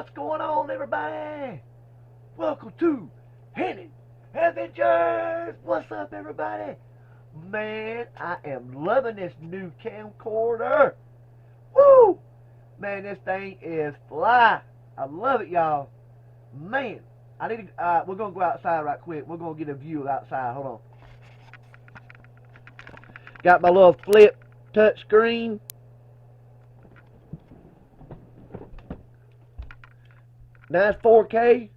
What's going on, everybody? Welcome to Henny Adventures. What's up, everybody? Man, I am loving this new camcorder. Woo! Man, this thing is fly. I love it, y'all. Man, I need to. We're gonna go outside right quick. We're gonna get a view of outside. Hold on. Got my little flip touch screen. Nice 4K.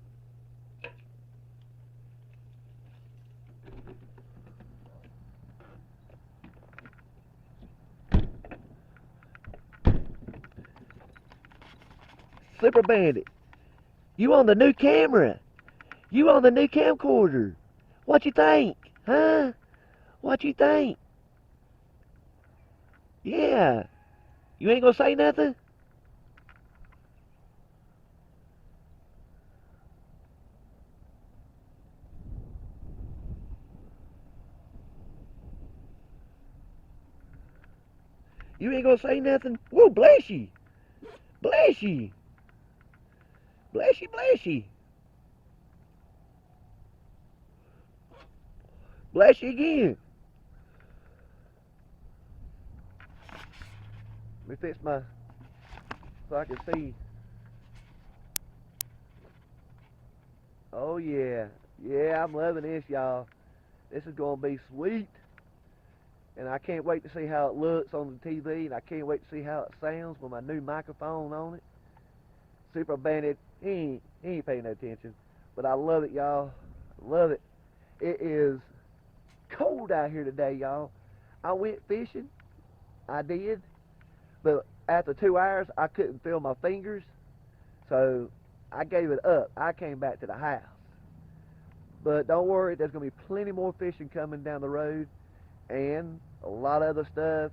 Slipper Bandit, you on the new camera? You on the new camcorder? What you think? Huh? What you think? Yeah. You ain't gonna say nothing? You ain't gonna say nothing? Whoa, bless you. Bless you. Bless you, bless you. Bless you again. Let me fix my, so I can see. Oh yeah. Yeah, I'm loving this, y'all. This is gonna be sweet. And I can't wait to see how it looks on the TV, and I can't wait to see how it sounds with my new microphone on it. Super Bandit, he ain't paying no attention. But I love it, y'all. Love it. It is cold out here today, y'all. I went fishing. I did. But after 2 hours, I couldn't feel my fingers. So I gave it up. I came back to the house. But don't worry, there's going to be plenty more fishing coming down the road. And a lot of other stuff,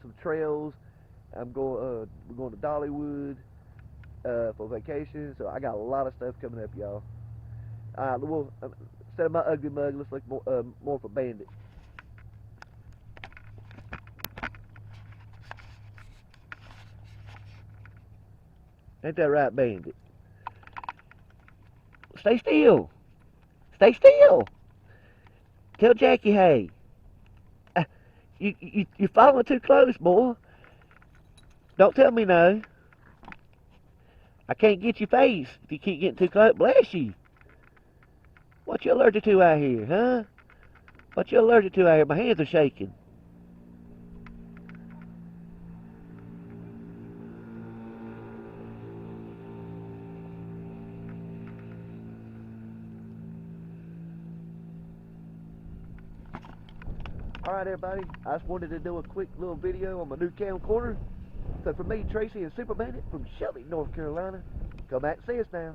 some trails. We're going to Dollywood for vacation, so I got a lot of stuff coming up, y'all. Well, instead of my ugly mug, let's look more for Bandit. Ain't that right, Bandit? Stay still. Stay still. Tell Jackie, hey. You're following too close, boy. Don't tell me no. I can't get your face if you keep getting too close. Bless you. What you allergic to out here, huh? What you allergic to out here? My hands are shaking. Alright, everybody, I just wanted to do a quick little video on my new camcorder. So for me, Tracy, and Super Bandit from Shelby, North Carolina, come back and see us now.